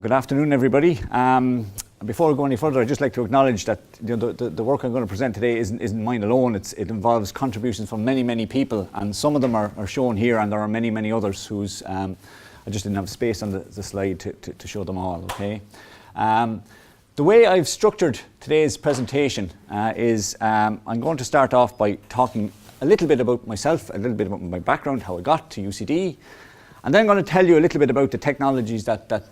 Good afternoon, everybody. Before I go any further, I'd just like to acknowledge that the work I'm going to present today isn't mine alone. It involves contributions from many people, and some of them are shown here, and there are many others whose I just didn't have space on the slide to show them all. Okay. The way I've structured today's presentation is I'm going to start off by talking a little bit about myself, a little bit about my background, how I got to UCD, and then I'm going to tell you a little bit about the technologies that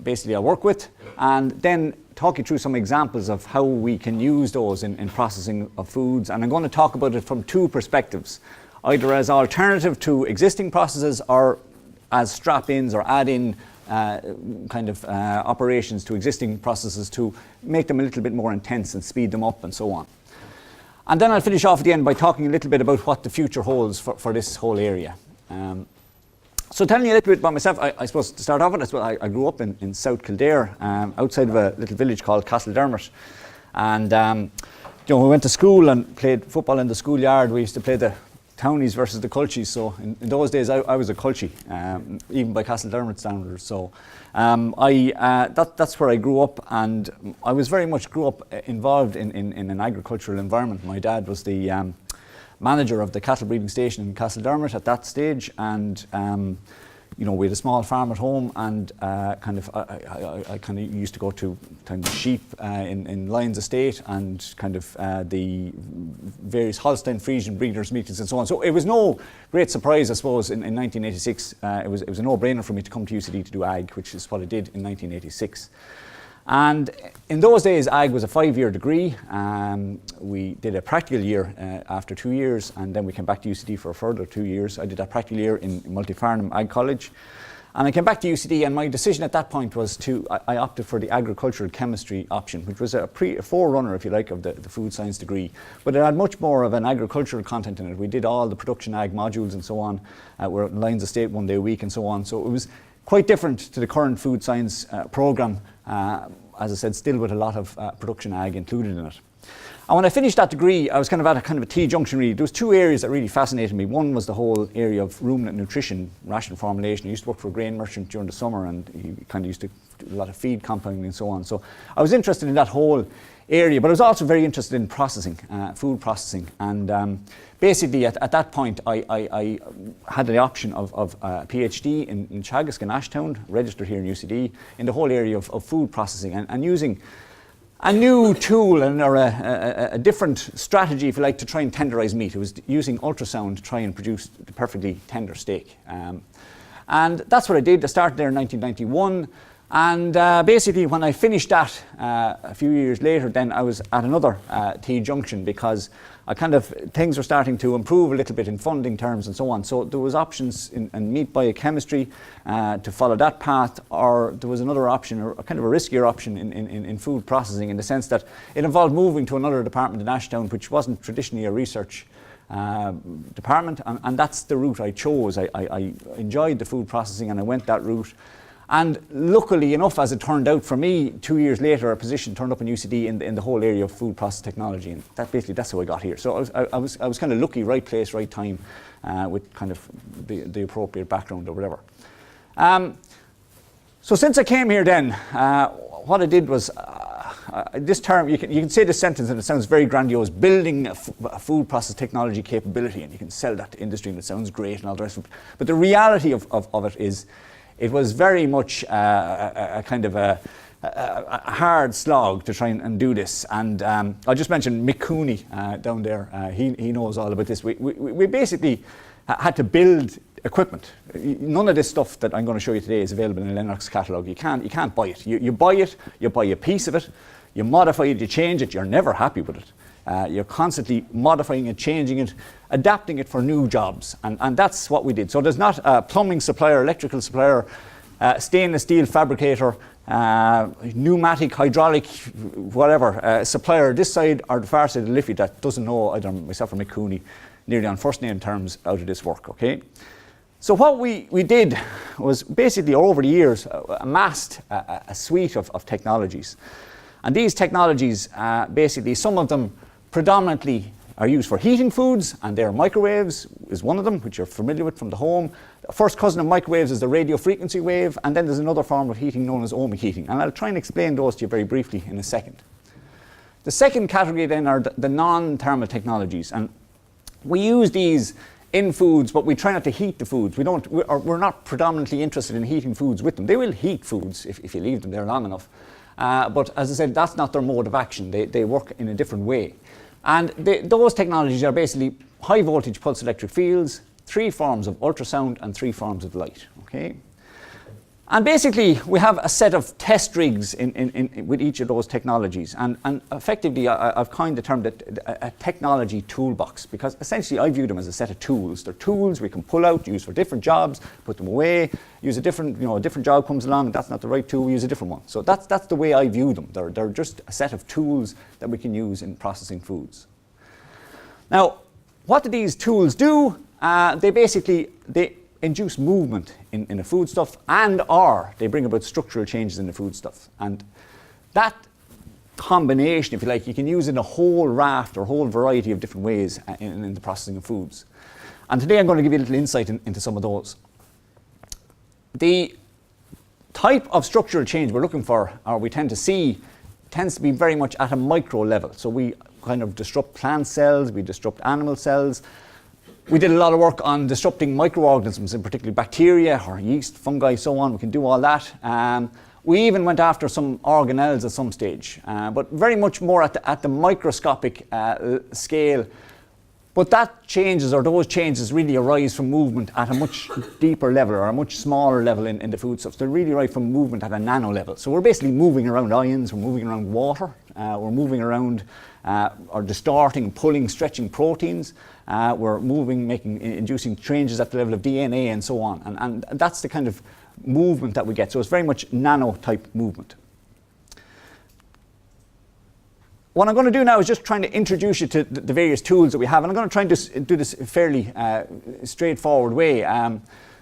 basically I work with, and then talk you through some examples of how we can use those in processing of foods. And I'm going to talk about it from two perspectives, either as alternative to existing processes or as strap-ins or add-in operations to existing processes to make them a little bit more intense and speed them up and so on. And then I'll finish off at the end by talking a little bit about what the future holds for this whole area. So telling you a little bit about myself, I suppose to start off with, I grew up in South Kildare, outside of a little village called Castledermot. And we went to school and played football in the schoolyard. We used to play the townies versus the culchies. So in those days, I was a culchie, even by Castledermot standards. So that's where I grew up, and I was very much grew up involved in an agricultural environment. My dad was the manager of the cattle breeding station in Castledermot at that stage, and we had a small farm at home, and I used to go to sheep in Lyons Estate, and the various Holstein Friesian breeders' meetings and so on. So it was no great surprise, I suppose, in 1986. It was a no-brainer for me to come to UCD to do ag, which is what I did in 1986. And in those days, ag was a 5-year degree. We did a practical year after 2 years, and then we came back to UCD for a further 2 years. I did a practical year in Multifarnham Ag College. And I came back to UCD, and my decision at that point was I opted for the agricultural chemistry option, which was a forerunner, if you like, of the food science degree. But it had much more of an agricultural content in it. We did all the production ag modules and so on. We're at Lyons Estate 1 day a week and so on. So it was quite different to the current food science programme. As I said, still with a lot of production ag included in it. And when I finished that degree, I was at a T-junction really. There was two areas that really fascinated me. One was the whole area of ruminant nutrition, ration formulation. I used to work for a grain merchant during the summer, and he used to do a lot of feed compounding and so on. So I was interested in that whole area, but I was also very interested in processing, food processing. And basically at that point, I had the option of a PhD in Teagasc in Ashtown, registered here in UCD, in the whole area of food processing, and using a new tool or a different strategy, if you like, to try and tenderize meat. It was using ultrasound to try and produce the perfectly tender steak. And that's what I did. I started there in 1991. And basically, when I finished that a few years later, then I was at another T-junction, because things were starting to improve a little bit in funding terms and so on. So there was options in meat biochemistry to follow that path, or there was another option, or a riskier option in food processing, in the sense that it involved moving to another department in Ashtown, which wasn't traditionally a research department, and that's the route I chose. I enjoyed the food processing, and I went that route. And luckily enough, as it turned out for me, 2 years later, a position turned up in UCD in the whole area of food process technology, and that's how I got here. So I was kind of lucky, right place, right time, with the appropriate background or whatever. So since I came here, then what I did was this term, you can say this sentence and it sounds very grandiose: building a food process technology capability, and you can sell that to industry and it sounds great and all the rest of it. But the reality of it is, it was very much a hard slog to try and do this. And I'll just mention Mick Cooney down there. He knows all about this. We basically had to build equipment. None of this stuff that I'm going to show you today is available in a Lennox catalogue. You can't buy it. You buy it, you buy a piece of it, you modify it, you change it, you're never happy with it. You're constantly modifying it, changing it, adapting it for new jobs, and that's what we did. So there's not a plumbing supplier, electrical supplier, stainless steel fabricator, pneumatic, hydraulic, whatever supplier this side or the far side of the Liffey that doesn't know either myself or Mick Cooney nearly on first name terms out of this work. Okay. So what we did was basically over the years amassed a suite of technologies, and these technologies basically, some of them predominantly are used for heating foods, and their microwaves is one of them, which you're familiar with from the home. The first cousin of microwaves is the radio frequency wave, and then there's another form of heating known as ohmic heating, and I'll try and explain those to you very briefly in a second. The second category then are the non-thermal technologies, and we use these in foods, but we try not to heat the foods. We're not predominantly interested in heating foods with them. They will heat foods if you leave them there long enough. But as I said, that's not their mode of action. They work in a different way. And those technologies are basically high voltage pulse electric fields, 3 forms of ultrasound and 3 forms of light. Okay? And basically, we have a set of test rigs with each of those technologies. And effectively, I've coined the term a technology toolbox, because essentially I view them as a set of tools. They're tools we can pull out, use for different jobs, put them away, use a different job comes along, that's not the right tool, we use a different one. So that's the way I view them. They're just a set of tools that we can use in processing foods. Now, what do these tools do? They induce movement in a foodstuff, or they bring about structural changes in the foodstuff. And that combination, if you like, you can use in a whole raft or whole variety of different ways in the processing of foods. And today I'm going to give you a little insight into some of those. The type of structural change we're looking for, or we tend to see, tends to be very much at a micro level. So we kind of disrupt plant cells, we disrupt animal cells. We did a lot of work on disrupting microorganisms, in particular bacteria or yeast, fungi, so on. We can do all that. We even went after some organelles at some stage, but very much more at the microscopic scale. But those changes really arise from movement at a much deeper level, or a much smaller level in the foodstuffs. They really arise from movement at a nano level. So we're basically moving around ions, we're moving around water, we're moving around or distorting, pulling, stretching proteins. We're moving, inducing changes at the level of DNA and so on. And that's the kind of movement that we get. So it's very much nano-type movement. What I'm going to do now is just trying to introduce you to the various tools that we have. And I'm going to try and do this in a fairly straightforward way.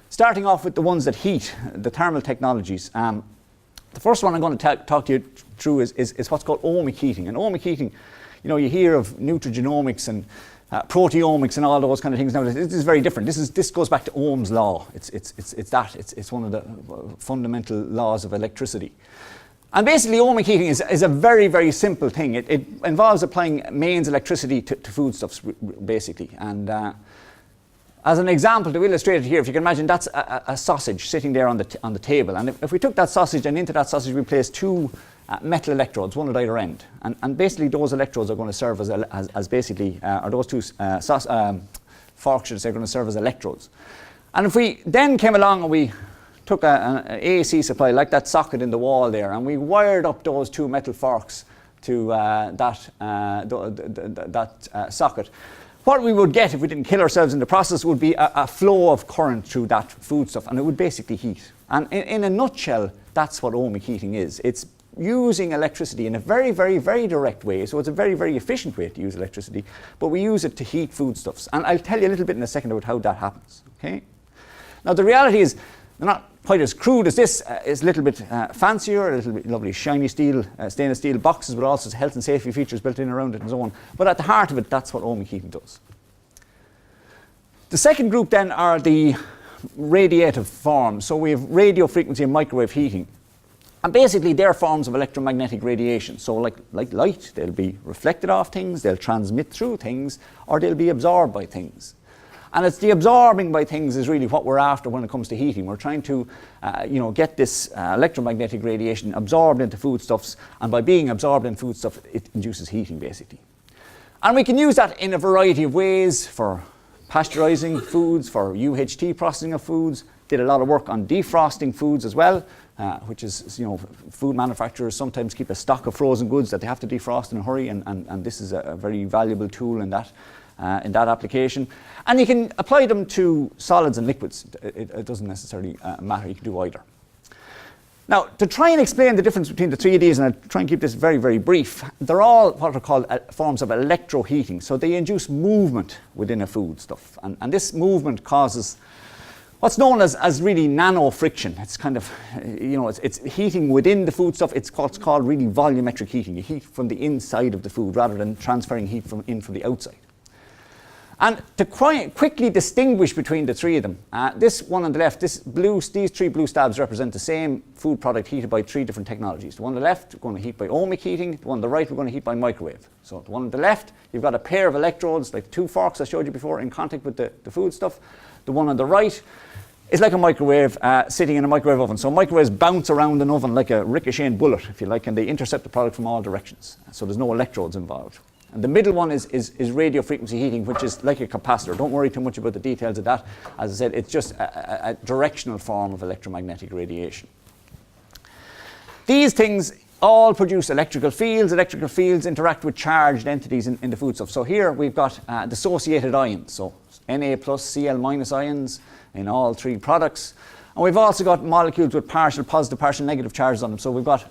Starting off with the ones that heat, the thermal technologies. The first one I'm going to talk to you through is what's called ohmic heating. And ohmic heating, you hear of nutrigenomics and proteomics and all those kind of things. Now, this is very different. This goes back to Ohm's law. It's one of the fundamental laws of electricity. And basically, ohmic heating is a very, very simple thing. It involves applying mains electricity to foodstuffs, basically. And as an example, to illustrate it here, if you can imagine, that's a sausage sitting there on the table. And if we took that sausage, and into that sausage we placed 2 metal electrodes, one at either end. And basically those electrodes are going to serve as basically, or those 2 forks, are going to serve as electrodes. And if we then came along and we took an AC supply, like that socket in the wall there, and we wired up those 2 metal forks to that socket, what we would get if we didn't kill ourselves in the process would be a flow of current through that foodstuff, and it would basically heat. And in a nutshell, that's what ohmic heating is. It's using electricity in a very, very, very direct way. So it's a very, very efficient way to use electricity, but we use it to heat foodstuffs. And I'll tell you a little bit in a second about how that happens. Okay? Now, the reality is, they're not quite as crude as this. It's a little bit fancier, a little bit lovely shiny steel, stainless steel boxes with all sorts of health and safety features built in around it and so on. But at the heart of it, that's what ohmic heating does. The second group then are the radiative forms. So we have radio frequency and microwave heating. And basically, they're forms of electromagnetic radiation. So like light, they'll be reflected off things, they'll transmit through things, or they'll be absorbed by things. And it's the absorbing by things is really what we're after when it comes to heating. We're trying to get this electromagnetic radiation absorbed into foodstuffs, and by being absorbed in foodstuff, it induces heating, basically. And we can use that in a variety of ways for pasteurizing foods, for UHT processing of foods. Did a lot of work on defrosting foods as well. Which is, food manufacturers sometimes keep a stock of frozen goods that they have to defrost in a hurry, and this is a very valuable tool in that application. And you can apply them to solids and liquids. It doesn't necessarily matter, you can do either. Now, to try and explain the difference between the 3 of these, and I'll try and keep this very, very brief, they're all what are called forms of electroheating. So they induce movement within a foodstuff, and this movement causes what's known as really nano friction. It's kind of, it's heating within the foodstuff. It's what's called really volumetric heating. You heat from the inside of the food rather than transferring heat from the outside. And to quickly distinguish between the three of them, this one on the left, these three blue stabs represent the same food product heated by three different technologies. The one on the left, we're going to heat by ohmic heating. The one on the right, we're going to heat by microwave. So the one on the left, you've got a pair of electrodes, like two forks I showed you before, in contact with the food stuff. The one on the right is like a microwave sitting in a microwave oven. So microwaves bounce around an oven like a ricocheting bullet, if you like, and they intercept the product from all directions. So there's no electrodes involved. And the middle one is radio frequency heating, which is like a capacitor. Don't worry too much about the details of that. As I said, it's just a directional form of electromagnetic radiation. These things all produce electrical fields. Electrical fields interact with charged entities in the foodstuff. So here we've got dissociated ions, so Na plus, Cl minus ions in all three products. And we've also got molecules with partial positive, partial negative charges on them. So we've got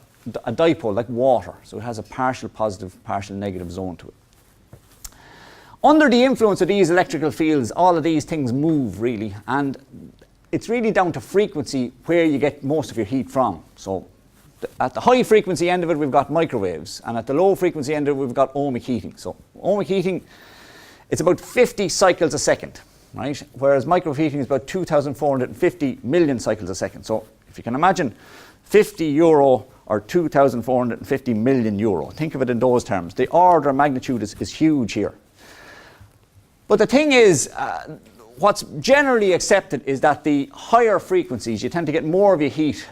a dipole like water, so it has a partial positive, partial negative zone to it. Under the influence of these electrical fields, all of these things move really, and it's really down to frequency where you get most of your heat from. So at the high frequency end of it, we've got microwaves, and at the low frequency end of it, we've got ohmic heating. So ohmic heating, it's about 50 cycles a second, right? Whereas microwave heating is about 2,450 million cycles a second. So if you can imagine 50 euro or 2,450 million euro. Think of it in those terms. The order of magnitude is huge here. But the thing is, what's generally accepted is that the higher frequencies, you tend to get more of your heat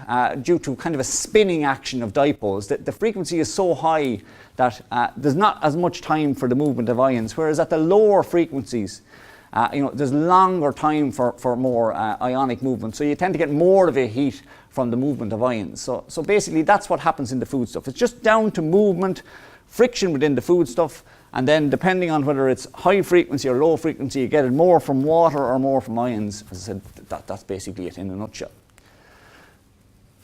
due to kind of a spinning action of dipoles. The frequency is so high that there's not as much time for the movement of ions, whereas at the lower frequencies, there's longer time for more ionic movement. So you tend to get more of your heat from the movement of ions. So basically that's what happens in the foodstuff. It's just down to movement, friction within the foodstuff, and then depending on whether it's high frequency or low frequency, you get it more from water or more from ions. As I said, that's basically it in a nutshell.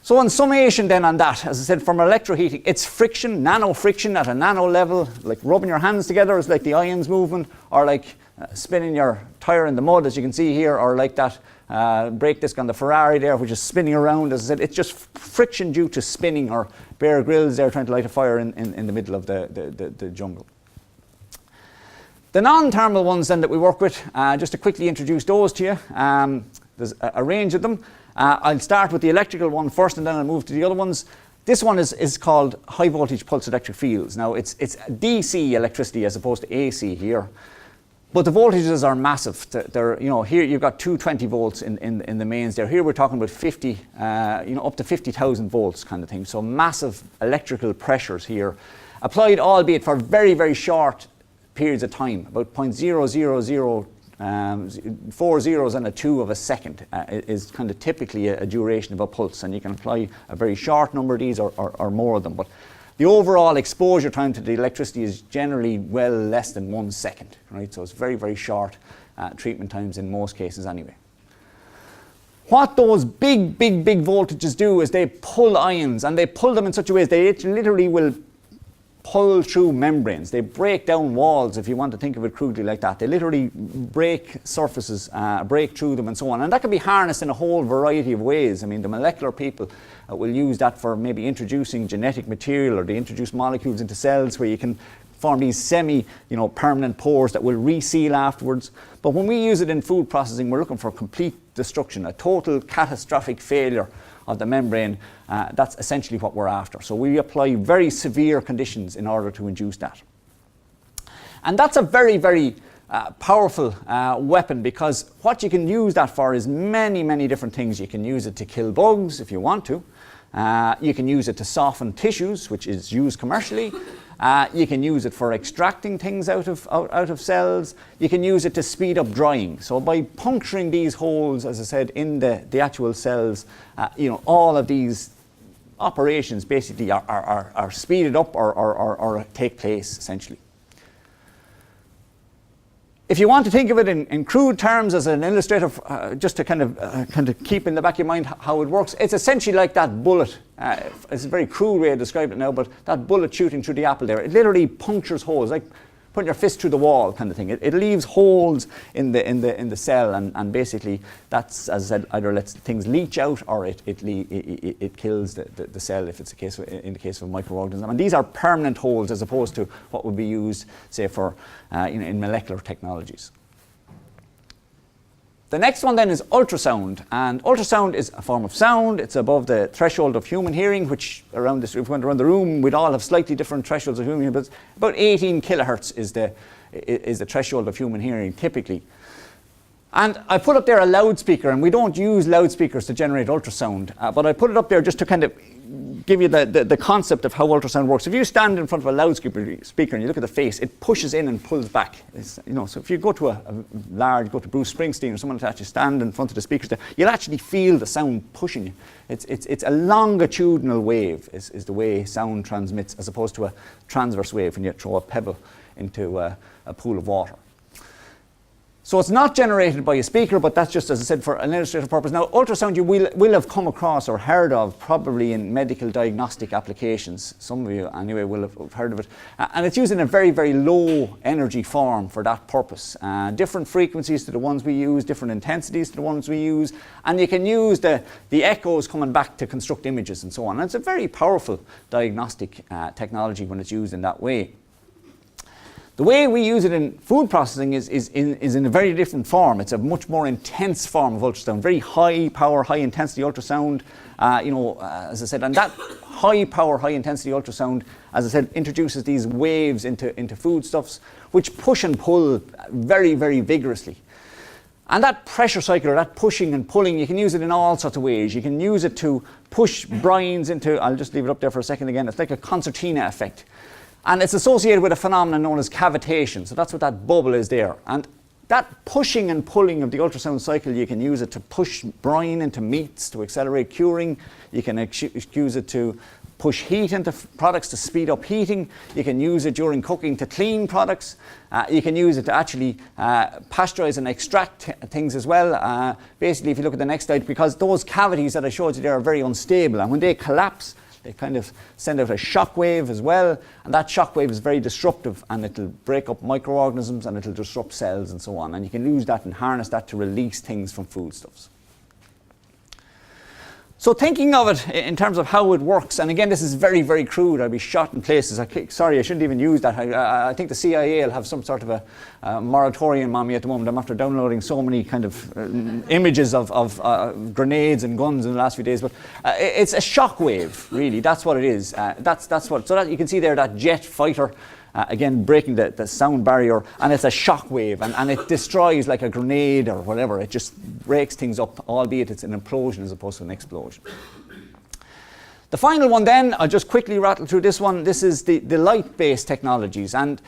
So in summation then on that, as I said, from electroheating, it's friction, nano friction at a nano level, like rubbing your hands together is like the ions movement, or like spinning your tire in the mud, as you can see here, or like that brake disc on the Ferrari there, which is spinning around. As I said, it's just friction due to spinning, or Bear Grylls there trying to light a fire in the middle of the jungle. The non-thermal ones then that we work with, just to quickly introduce those to you, there's a range of them. I'll start with the electrical one first, and then I'll move to the other ones. This one is called high voltage pulse electric fields. Now it's DC electricity as opposed to AC here. But the voltages are massive. They're, here you've got 220 volts in the mains there. Here we're talking about 50, up to 50,000 volts kind of thing. So massive electrical pressures here, applied albeit for very, very short periods of time, about 0.000 4 zeros and a 2 of a second is kind of typically a duration of a pulse, and you can apply a very short number of these or more of them. But the overall exposure time to the electricity is generally well less than 1 second, right? So it's very, very short treatment times in most cases anyway. What those big voltages do is they pull ions, and they pull them in such a way as they literally will pull through membranes. They break down walls, if you want to think of it crudely like that. They literally break surfaces, break through them and so on. And that can be harnessed in a whole variety of ways. I mean, the molecular people will use that for maybe introducing genetic material, or they introduce molecules into cells where you can form these permanent pores that will reseal afterwards. But when we use it in food processing, we're looking for complete destruction, a total catastrophic failure of the membrane. That's essentially what we're after. So we apply very severe conditions in order to induce that. And that's a very, very powerful weapon, because what you can use that for is many, many different things. You can use it to kill bugs if you want to. You can use it to soften tissues, which is used commercially. You can use it for extracting things out of cells. You can use it to speed up drying. So by puncturing these holes, as I said, in the actual cells, all of these operations basically are speeded up or take place essentially. If you want to think of it in crude terms as an illustrative, just to kind of keep in the back of your mind how it works, it's essentially like that bullet. It's a very crude way to describe it now, but that bullet shooting through the apple there, it literally punctures holes, like putting your fist through the wall kind of thing. It leaves holes in the cell, and basically that's, as I said, either lets things leach out or it kills the cell if it's in the case of a microorganism. And these are permanent holes as opposed to what would be used, say, for in molecular technologies. The next one then is ultrasound, and ultrasound is a form of sound. It's above the threshold of human hearing, which around this, if we went around the room, we'd all have slightly different thresholds of human hearing, but about 18 kilohertz is the threshold of human hearing typically. And I put up there a loudspeaker, and we don't use loudspeakers to generate ultrasound, but I put it up there just to kind of give you the concept of how ultrasound works. If you stand in front of a loudspeaker and you look at the face, it pushes in and pulls back. So if you go to go to Bruce Springsteen or someone to actually stand in front of the speakers there, you'll actually feel the sound pushing you. It's a longitudinal wave is the way sound transmits, as opposed to a transverse wave when you throw a pebble into a pool of water. So it's not generated by a speaker, but that's just, as I said, for an illustrative purpose. Now, ultrasound you will have come across or heard of probably in medical diagnostic applications. Some of you, anyway, will have heard of it. And it's used in a very, very low energy form for that purpose. Different frequencies to the ones we use, different intensities to the ones we use. And you can use the echoes coming back to construct images and so on. And it's a very powerful diagnostic technology when it's used in that way. The way we use it in food processing is in a very different form. It's a much more intense form of ultrasound, very high power, high intensity ultrasound. As I said, and that high power, high intensity ultrasound, as I said, introduces these waves into foodstuffs, which push and pull very, very vigorously. And that pressure cycle, or that pushing and pulling, you can use it in all sorts of ways. You can use it to push brines into, I'll just leave it up there for a second again, it's like a concertina effect. And it's associated with a phenomenon known as cavitation. So that's what that bubble is there. And that pushing and pulling of the ultrasound cycle, you can use it to push brine into meats to accelerate curing. You can use it to push heat into products to speed up heating. You can use it during cooking to clean products. You can use it to actually pasteurize and extract things as well. Basically, if you look at the next slide, because those cavities that I showed you there are very unstable. And when they collapse, they kind of send out a shockwave as well, and that shockwave is very disruptive, and it'll break up microorganisms and it'll disrupt cells and so on. And you can use that and harness that to release things from foodstuffs. So thinking of it in terms of how it works, and again, this is very, very crude. I'll be shot in places. Sorry, I shouldn't even use that. I think the CIA will have some sort of a moratorium on me at the moment. I'm after downloading so many kind of images of grenades and guns in the last few days. But it's a shockwave, really. That's what it is. That's what. So that you can see there that jet fighter. Again, breaking the sound barrier, and it's a shock wave, and it destroys like a grenade or whatever. It just breaks things up, albeit it's an implosion as opposed to an explosion. The final one then, I'll just quickly rattle through this one. This is the light-based technologies, and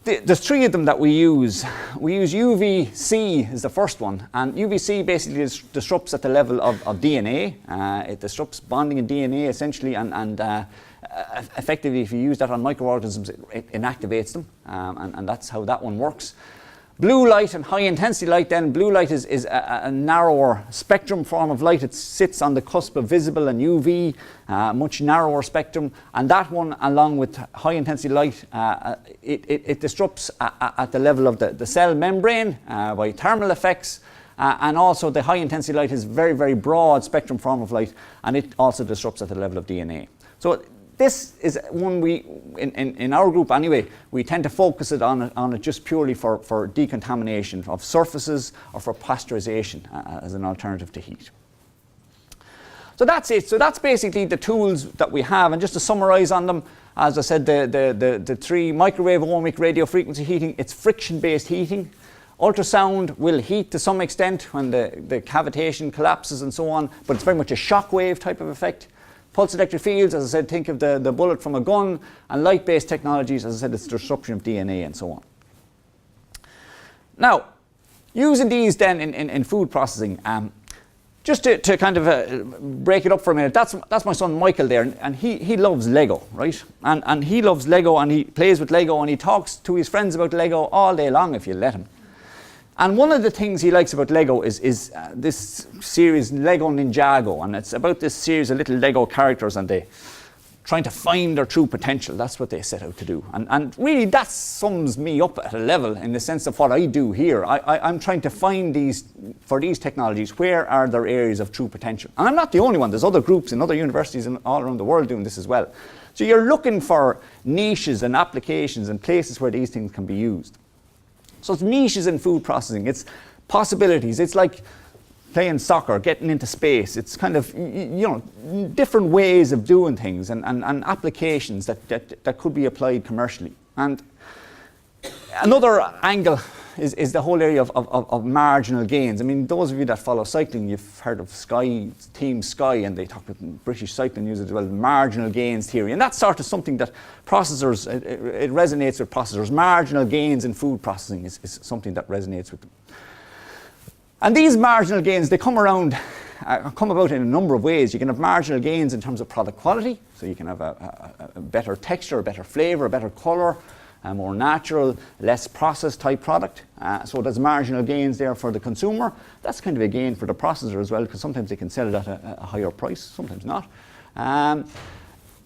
there's three of them that we use. We use UVC is the first one, and UVC basically disrupts at the level of DNA. It disrupts bonding in DNA essentially, and effectively, if you use that on microorganisms, it inactivates them, and that's how that one works. Blue light and high intensity light then. Blue light is a narrower spectrum form of light. It sits on the cusp of visible and UV, much narrower spectrum, and that one, along with high intensity light, it disrupts at the level of the cell membrane by thermal effects. And also the high intensity light is very, very broad spectrum form of light, and it also disrupts at the level of DNA. So this is one we, in our group anyway, we tend to focus it on it just purely for decontamination of surfaces or for pasteurization as an alternative to heat. So that's it. So that's basically the tools that we have. And just to summarize on them, as I said, the three: microwave, ohmic, radio frequency heating. It's friction-based heating. Ultrasound will heat to some extent when the cavitation collapses and so on, but it's very much a shock wave type of effect. Pulse electric fields, as I said, think of the bullet from a gun, and light-based technologies, as I said, it's disruption of DNA and so on. Now, using these then in food processing, just to kind of break it up for a minute, that's my son Michael there, and he loves Lego, right? And he loves Lego, and he plays with Lego, and he talks to his friends about Lego all day long if you let him. And one of the things he likes about Lego is this series Lego Ninjago, and it's about this series of little Lego characters, and they trying to find their true potential. That's what they set out to do. And really that sums me up at a level in the sense of what I do here. I'm trying to find for these technologies, where are their areas of true potential? And I'm not the only one. There's other groups in other universities all around the world doing this as well. So you're looking for niches and applications and places where these things can be used. So it's niches in food processing. It's possibilities. It's like playing soccer, getting into space. It's kind of, different ways of doing things and applications that could be applied commercially. And another angle is the whole area of marginal gains. I mean, those of you that follow cycling, you've heard of Team Sky, and they talk about British cycling use as well, marginal gains theory. And that's sort of something that processors, it resonates with processors. Marginal gains in food processing is something that resonates with them. And these marginal gains, they come about in a number of ways. You can have marginal gains in terms of product quality, so you can have a better texture, a better flavour, a better colour, a more natural, less processed type product. So there's marginal gains there for the consumer. That's kind of a gain for the processor as well, because sometimes they can sell it at a higher price, sometimes not.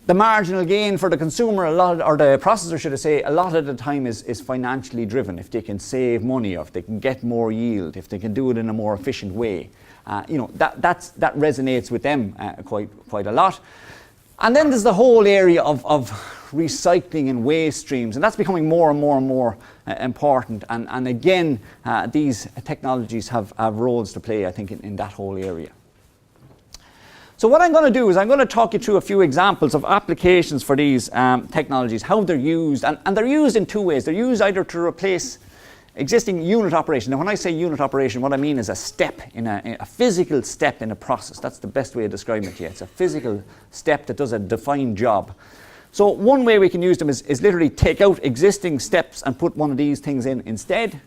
The marginal gain for the consumer, or the processor should I say, a lot of the time is financially driven. If they can save money, or if they can get more yield, if they can do it in a more efficient way, that resonates with them quite a lot. And then there's the whole area of recycling and waste streams, and that's becoming more and more important. And again, these technologies have roles to play, I think, in that whole area. So what I'm going to do is I'm going to talk you through a few examples of applications for these technologies, how they're used, and they're used in two ways. They're used either to replace existing unit operation. Now when I say unit operation, what I mean is a step, a physical step in a process. That's the best way of describing it here. It's a physical step that does a defined job. So one way we can use them is literally take out existing steps and put one of these things in instead.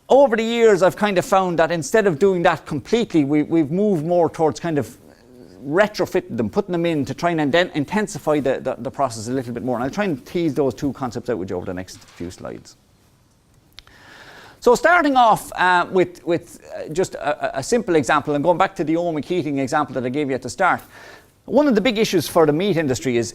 Over the years, I've kind of found that instead of doing that completely, we've moved more towards kind of retrofitting them, putting them in to try and intensify the process a little bit more. And I'll try and tease those two concepts out with you over the next few slides. So starting off with just a simple example, and going back to the Ohmic Heating example that I gave you at the start. One of the big issues for the meat industry is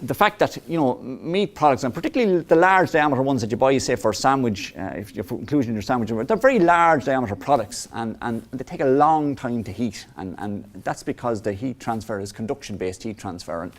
the fact that meat products, and particularly the large diameter ones that you buy, say for sandwich, if you have inclusion in your sandwich, they're very large diameter products, and they take a long time to heat, and that's because the heat transfer is conduction-based heat transfer. And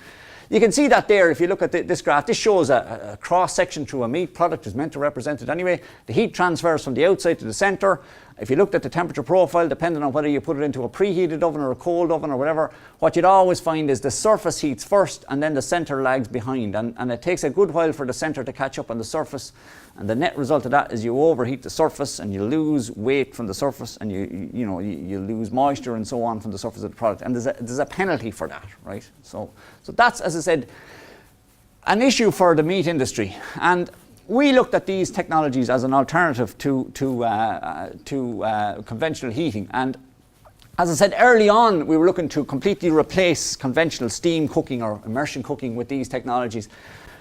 you can see that there if you look at this graph. This shows a cross-section through a meat product, is meant to represent it anyway. The heat transfers from the outside to the centre. If you looked at the temperature profile, depending on whether you put it into a preheated oven or a cold oven or whatever, what you'd always find is the surface heats first and then the centre lags behind. And it takes a good while for the centre to catch up on the surface. And the net result of that is you overheat the surface and you lose weight from the surface, and you lose moisture and so on from the surface of the product. And there's a penalty for that, right? So that's, as I said, an issue for the meat industry. And we looked at these technologies as an alternative to conventional heating. And as I said early on, we were looking to completely replace conventional steam cooking or immersion cooking with these technologies.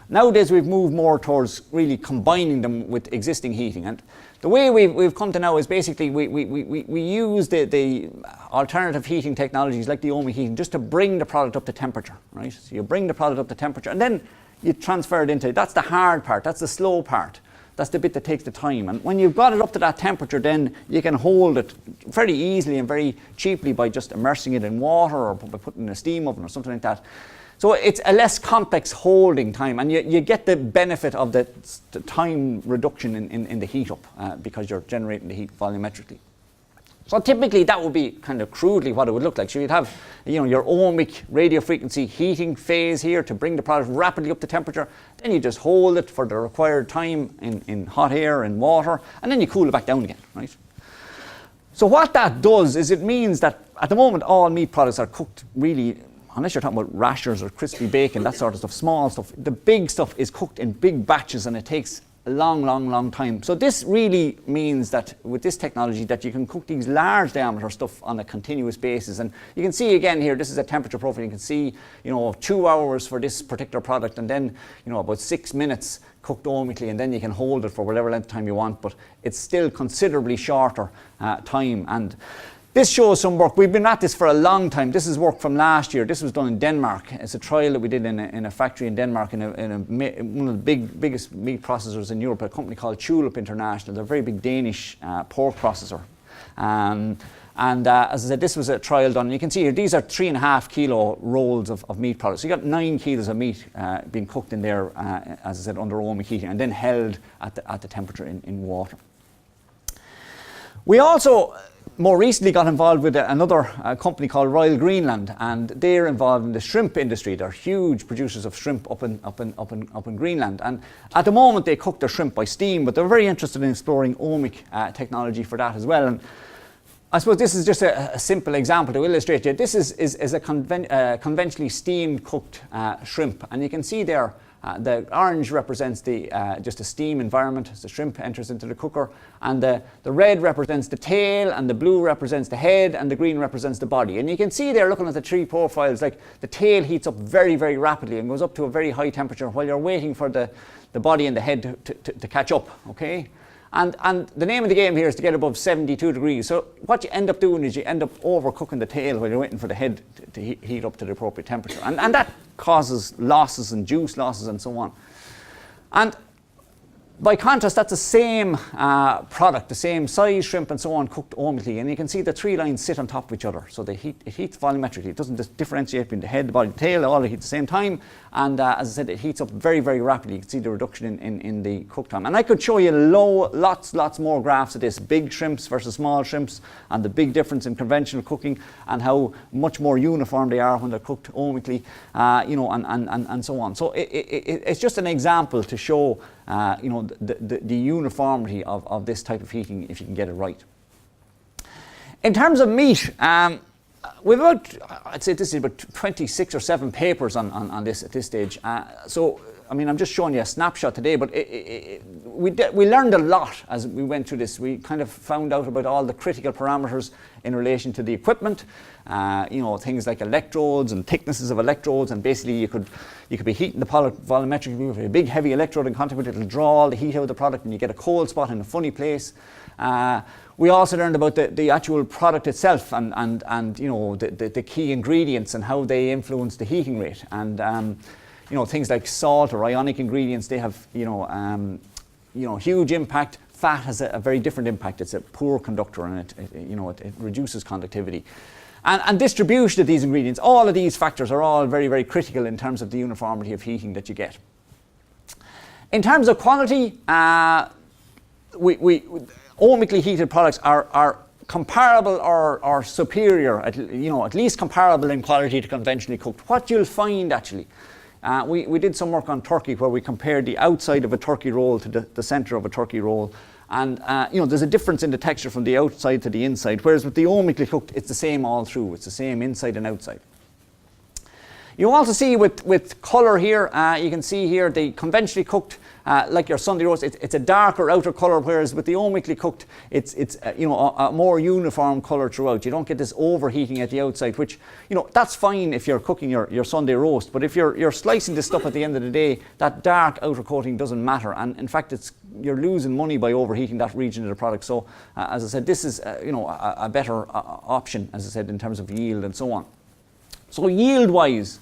Nowadays, we've moved more towards really combining them with existing heating. And the way we've come to now is basically we use the alternative heating technologies like the Ohmic Heating just to bring the product up to temperature, right? So you bring the product up to temperature, and then you transfer it into, that's the hard part, that's the slow part. That's the bit that takes the time. And when you've got it up to that temperature, then you can hold it very easily and very cheaply by just immersing it in water or by putting it in a steam oven or something like that. So it's a less complex holding time, and you get the benefit of the time reduction in the heat up because you're generating the heat volumetrically. So typically that would be kind of crudely what it would look like. So you'd have your ohmic radio frequency heating phase here to bring the product rapidly up to temperature. Then you just hold it for the required time in hot air and water, and then you cool it back down again, right? So what that does is it means that at the moment all meat products are cooked really, unless you're talking about rashers or crispy bacon, that sort of stuff, small stuff. The big stuff is cooked in big batches and it takes a long time. So this really means that with this technology that you can cook these large diameter stuff on a continuous basis. And you can see again here, this is a temperature profile. You can see, 2 hours for this particular product, and then, about 6 minutes cooked ohmically, and then you can hold it for whatever length of time you want, but it's still considerably shorter time. And this shows some work. We've been at this for a long time. This is work from last year. This was done in Denmark. It's a trial that we did in a factory in Denmark in one of the biggest meat processors in Europe, a company called Tulip International. They're a very big Danish pork processor. And as I said, this was a trial done. You can see here, these are 3.5 kilo rolls of meat products. So you got 9 kilos of meat being cooked in there, as I said, under Ohmic heating, and then held at the temperature in water. We also more recently got involved with another company called Royal Greenland, and they're involved in the shrimp industry. They're huge producers of shrimp up in Greenland, and at the moment they cook their shrimp by steam, but they're very interested in exploring ohmic technology for that as well. And I suppose this is just a simple example to illustrate you. This is a conventionally steam cooked shrimp, and you can see there the orange represents just a steam environment as the shrimp enters into the cooker, and the red represents the tail, and the blue represents the head, and the green represents the body. And you can see there, looking at the three profiles, like the tail heats up very, very rapidly and goes up to a very high temperature while you're waiting for the body and the head to catch up, okay? And the name of the game here is to get above 72 degrees. So what you end up doing is you end up overcooking the tail while you're waiting for the head to heat up to the appropriate temperature. And that causes losses and juice losses and so on. And by contrast, that's the same product, the same size shrimp and so on, cooked ohmically. And you can see the three lines sit on top of each other. So it heats volumetrically. It doesn't differentiate between the head, the body, the tail. They all heat at the same time. And as I said, it heats up very, very rapidly. You can see the reduction in the cook time. And I could show you lots more graphs of this, big shrimps versus small shrimps, and the big difference in conventional cooking, and how much more uniform they are when they're cooked ohmically, and so on. So it's just an example to show the uniformity of this type of heating if you can get it right. In terms of meat, we've I'd say this is about 26 or 7 papers on this at this stage. So, I mean, I'm just showing you a snapshot today, but we learned a lot as we went through this. We kind of found out about all the critical parameters in relation to the equipment, things like electrodes and thicknesses of electrodes, and basically you could be heating the product volumetrically with a big heavy electrode in contact with it. It'll draw all the heat out of the product, and you get a cold spot in a funny place. We also learned about the actual product itself and the key ingredients and how they influence the heating rate. And things like salt or ionic ingredients, they have huge impact. Fat has a very different impact. It's a poor conductor, and it reduces conductivity. And distribution of these ingredients, all of these factors are all very, very critical in terms of the uniformity of heating that you get. In terms of quality, ohmically heated products are comparable or superior, at least comparable in quality to conventionally cooked. What you'll find actually, we did some work on turkey where we compared the outside of a turkey roll to the center of a turkey roll, and there's a difference in the texture from the outside to the inside, whereas with the ohmically cooked it's the same all through. It's the same inside and outside. You also see with colour here, you can see here the conventionally cooked, like your Sunday roast, it's a darker outer colour, whereas with the ohmically cooked, it's a more uniform colour throughout. You don't get this overheating at the outside, which, that's fine if you're cooking your Sunday roast, but if you're slicing this stuff at the end of the day, that dark outer coating doesn't matter, and in fact you're losing money by overheating that region of the product. So as I said, this is a better option, as I said, in terms of yield and so on. So yield-wise,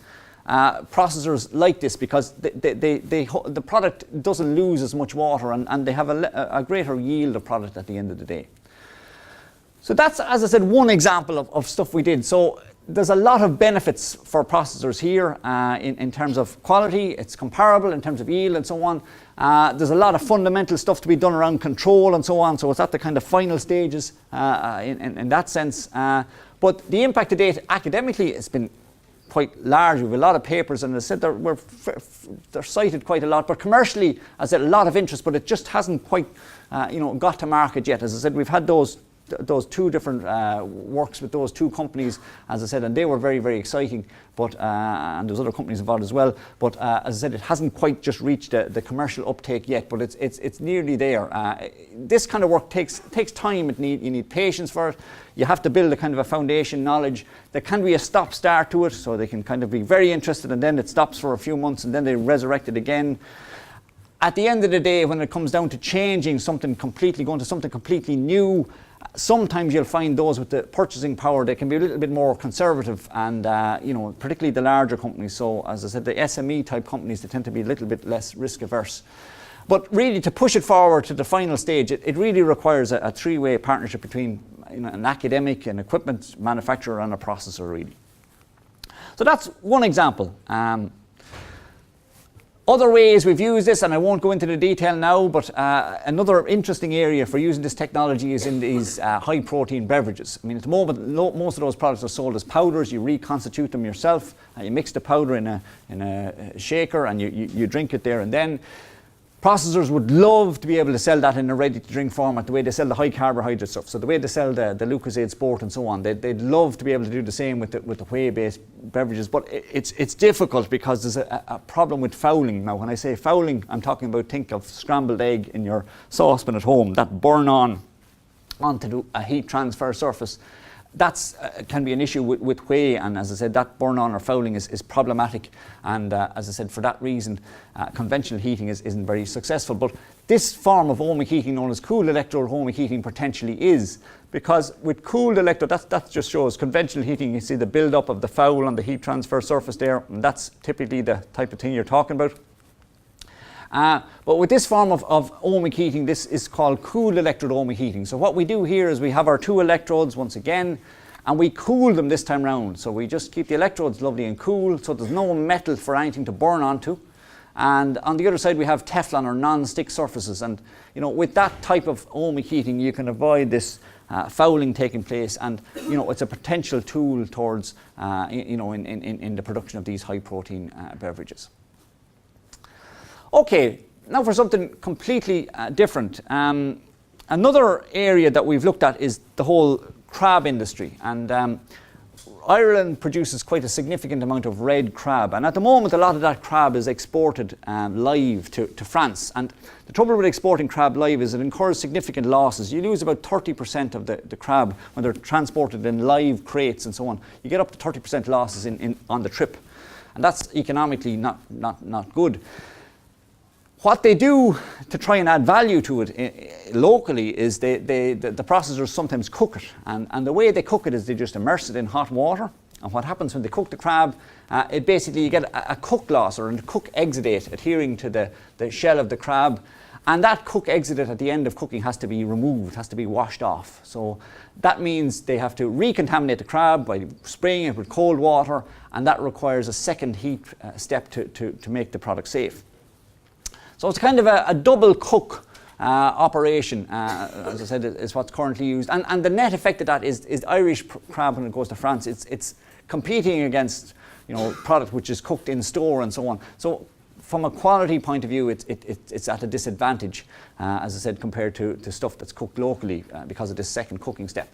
processors like this because the product doesn't lose as much water, and they have a greater yield of product at the end of the day. So that's, as I said, one example of stuff we did. So there's a lot of benefits for processors here in terms of quality. It's comparable in terms of yield and so on. There's a lot of fundamental stuff to be done around control and so on. So it's at the kind of final stages in that sense. But the impact to date academically has been quite large. We have a lot of papers, and as I said, they're cited quite a lot. But commercially, as I said, a lot of interest, but it just hasn't quite got to market yet. As I said, we've had those two different works with those two companies, as I said, and they were very, very exciting. But and there's other companies involved as well. But as I said, it hasn't quite just reached the commercial uptake yet. But it's nearly there. This kind of work takes time. You need patience for it. You have to build a kind of a foundation knowledge. There can be a stop-start to it, so they can kind of be very interested, and then it stops for a few months, and then they resurrect it again. At the end of the day, when it comes down to changing something completely, going to something completely new, sometimes you'll find those with the purchasing power, they can be a little bit more conservative, and particularly the larger companies. So as I said, the SME type companies, they tend to be a little bit less risk averse. But really, to push it forward to the final stage, it really requires a three-way partnership between an academic, an equipment manufacturer, and a processor, really. So that's one example. Other ways we've used this, and I won't go into the detail now, but another interesting area for using this technology is in these high protein beverages. I mean, at the moment, most of those products are sold as powders. You reconstitute them yourself. You mix the powder in a shaker and you drink it there and then. Processors would love to be able to sell that in a ready-to-drink format, the way they sell the high carbohydrate stuff. So the way they sell the Lucozade Sport and so on, they'd love to be able to do the same with the whey-based beverages. But it's difficult because there's a problem with fouling. Now, when I say fouling, I'm talking about, think of scrambled egg in your saucepan at home, that burn onto a heat transfer surface. That can be an issue with whey, and as I said, that burn-on or fouling is problematic, and as I said, for that reason, conventional heating isn't very successful. But this form of ohmic heating, known as cooled electrode ohmic heating, potentially is, because with cooled electrode, that just shows conventional heating, you see the build-up of the foul on the heat transfer surface there, and that's typically the type of thing you're talking about. But with this form of ohmic heating, this is called cooled electrode ohmic heating. So what we do here is we have our two electrodes once again, and we cool them this time round. So we just keep the electrodes lovely and cool, so there's no metal for anything to burn onto. And on the other side, we have Teflon or non-stick surfaces. And with that type of ohmic heating, you can avoid this fouling taking place, and it's a potential tool towards in the production of these high protein beverages. Okay, now for something completely different. Another area that we've looked at is the whole crab industry, and Ireland produces quite a significant amount of red crab, and at the moment a lot of that crab is exported live to France. And the trouble with exporting crab live is it incurs significant losses. You lose about 30% of the crab when they're transported in live crates and so on. You get up to 30% losses on the trip, and that's economically not good. What they do to try and add value to it locally is the processors sometimes cook it, and the way they cook it is they just immerse it in hot water. And what happens when they cook the crab, it basically you get a cook loss or a cook exudate adhering to the shell of the crab, and that cook exudate at the end of cooking has to be removed, has to be washed off. So that means they have to recontaminate the crab by spraying it with cold water, and that requires a second heat step to make the product safe. So it's kind of a double cook operation, as I said, is what's currently used. And the net effect of that is Irish crab when it goes to France. It's competing against product which is cooked in store and so on. So from a quality point of view, it's at a disadvantage, as I said, compared to stuff that's cooked locally because of this second cooking step.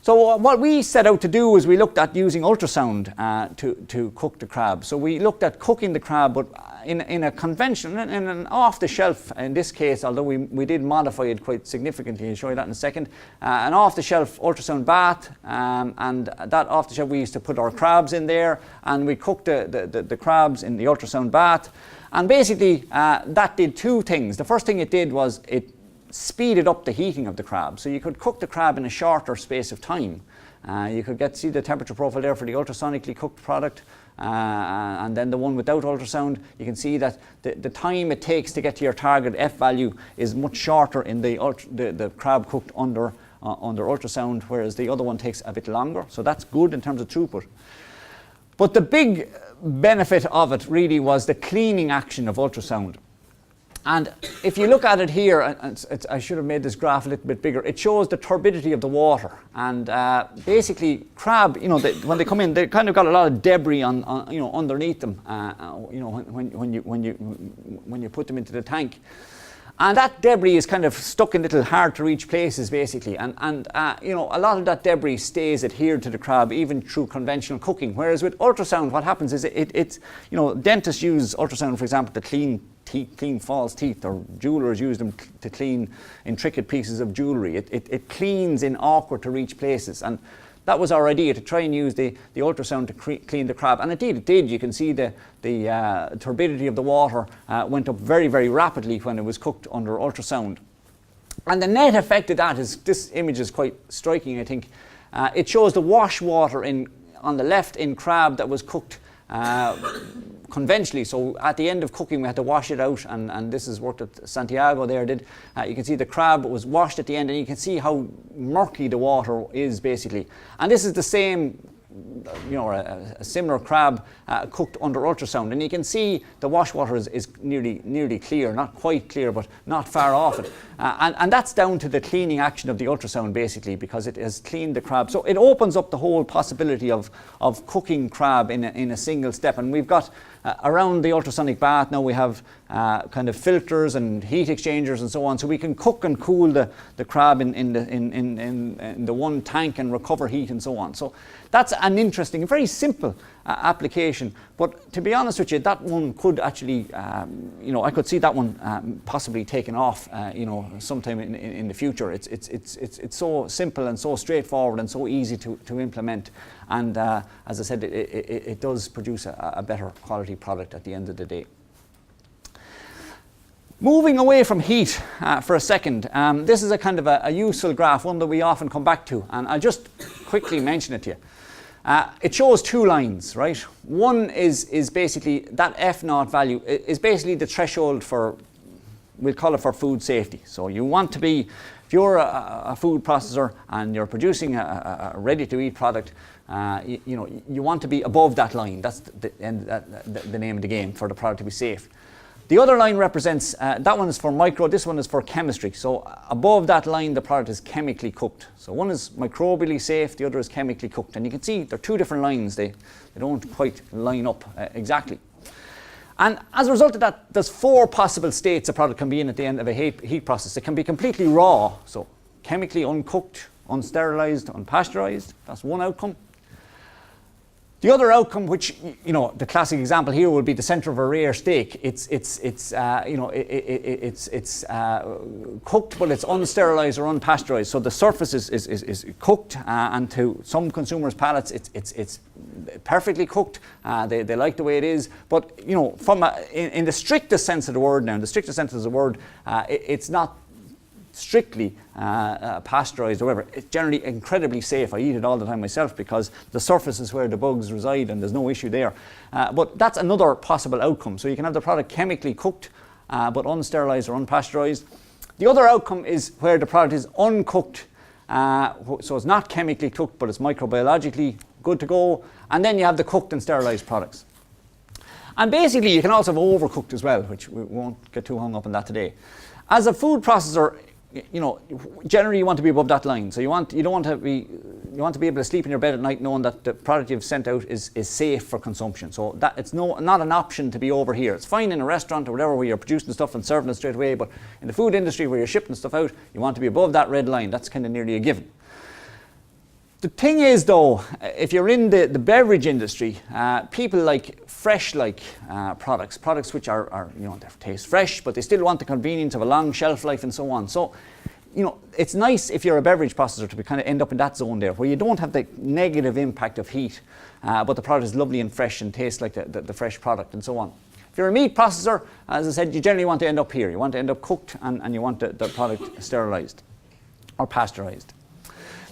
So what we set out to do is we looked at using ultrasound to cook the crab. So we looked at cooking the crab, but in a conventional, in an off-the-shelf, in this case, although we did modify it quite significantly, I'll show you that in a second, an off-the-shelf ultrasound bath, and that off-the-shelf we used to put our crabs in there, and we cooked the crabs in the ultrasound bath. And basically that did two things. The first thing it did was it speeded up the heating of the crab, so you could cook the crab in a shorter space of time. You could see the temperature profile there for the ultrasonically cooked product, and then the one without ultrasound. You can see that the time it takes to get to your target F value is much shorter in the crab cooked under ultrasound, whereas the other one takes a bit longer. So that's good in terms of throughput. But the big benefit of it really was the cleaning action of ultrasound. And if you look at it here, I should have made this graph a little bit bigger, it shows the turbidity of the water. And basically crab, when they come in, they kind of got a lot of debris on underneath them, when you put them into the tank. And that debris is kind of stuck in little hard to reach places basically, and a lot of that debris stays adhered to the crab even through conventional cooking. Whereas with ultrasound, what happens is dentists use ultrasound, for example, to clean false teeth, or jewelers use them to clean intricate pieces of jewellery. It cleans in awkward to reach places, and that was our idea, to try and use the ultrasound to clean the crab. And indeed it did. You can see the turbidity of the water went up very, very rapidly when it was cooked under ultrasound. And the net effect of that is, this image is quite striking, I think. It shows the wash water on the left in crab that was cooked conventionally. So at the end of cooking we had to wash it out, and this is worked at Santiago there did. You can see the crab was washed at the end, and you can see how murky the water is basically. And this is the same a similar crab cooked under ultrasound, and you can see the wash water is nearly clear, not quite clear, but not far off it. And that's down to the cleaning action of the ultrasound, basically, because it has cleaned the crab. So it opens up the whole possibility of cooking crab in a single step. And we've got around the ultrasonic bath now, we have kind of filters and heat exchangers and so on, so we can cook and cool the crab in the one tank and recover heat and so on. So that's an interesting, very simple application. But to be honest with you, that one could actually, I could see that one possibly taken off, sometime in the future. It's so simple and so straightforward and so easy to implement. And as I said, it does produce a better quality product at the end of the day. Moving away from heat for a second, this is a kind of a useful graph, one that we often come back to, and I'll just quickly mention it to you. It shows two lines, right? One is basically that F0 value is basically the threshold for, we'll call it for food safety. So you want to be, if you're a food processor and you're producing a ready-to-eat product, you want to be above that line. That's the name of the game, for the product to be safe. The other line represents, that one is for micro, this one is for chemistry. So above that line, the product is chemically cooked. So one is microbially safe, the other is chemically cooked. And you can see they're two different lines. They don't quite line up exactly. And as a result of that, there's four possible states a product can be in at the end of a heat process. It can be completely raw, so chemically uncooked, unsterilized, unpasteurized. That's one outcome. The other outcome, which, the classic example here would be the center of a rare steak. It's cooked, but it's unsterilized or unpasteurized. So the surface is cooked, and to some consumers' palates, it's perfectly cooked. They like the way it is. But in the strictest sense of the word now, it's not strictly pasteurized or whatever. It's generally incredibly safe. I eat it all the time myself because the surface is where the bugs reside and there's no issue there. But that's another possible outcome. So you can have the product chemically cooked but unsterilized or unpasteurized. The other outcome is where the product is uncooked, so it's not chemically cooked but it's microbiologically good to go. And then you have the cooked and sterilized products. And basically you can also have overcooked as well, which we won't get too hung up on that today. As a food processor, generally you want to be above that line. So you want to be able to sleep in your bed at night knowing that the product you've sent out is safe for consumption. So that it's not an option to be over here. It's fine in a restaurant or whatever where you're producing stuff and serving it straight away, but in the food industry where you're shipping stuff out, you want to be above that red line. That's kind of nearly a given. The thing is, though, if you're in the beverage industry, people like fresh-like products which are they taste fresh, but they still want the convenience of a long shelf life and so on. So, it's nice if you're a beverage processor to kind of end up in that zone there, where you don't have the negative impact of heat, but the product is lovely and fresh and tastes like the fresh product and so on. If you're a meat processor, as I said, you generally want to end up here. You want to end up cooked and you want the product sterilized or pasteurized.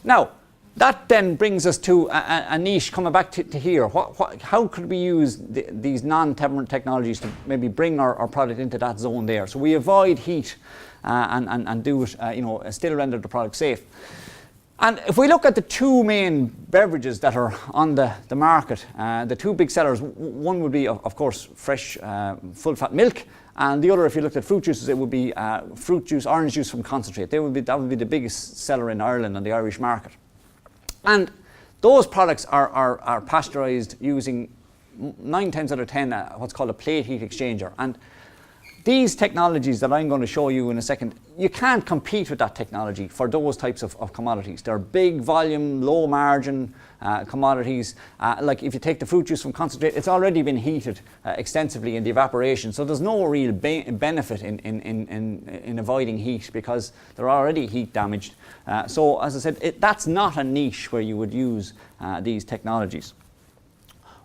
Now, that then brings us to a niche, coming back to here. How could we use these non-temperament technologies to maybe bring our product into that zone there? So we avoid heat and do it, still render the product safe. And if we look at the two main beverages that are on the market, the two big sellers, one would be, of course, fresh full-fat milk. And the other, if you looked at fruit juices, it would be fruit juice, orange juice from concentrate. That would be the biggest seller in Ireland on the Irish market. And those products are pasteurized using 9 times out of 10 what's called a plate heat exchanger. And these technologies that I'm going to show you in a second, you can't compete with that technology for those types of commodities. They're big volume, low margin commodities. Like if you take the fruit juice from concentrate, it's already been heated extensively in the evaporation. So there's no real benefit in avoiding heat because they're already heat damaged. So as I said, that's not a niche where you would use these technologies.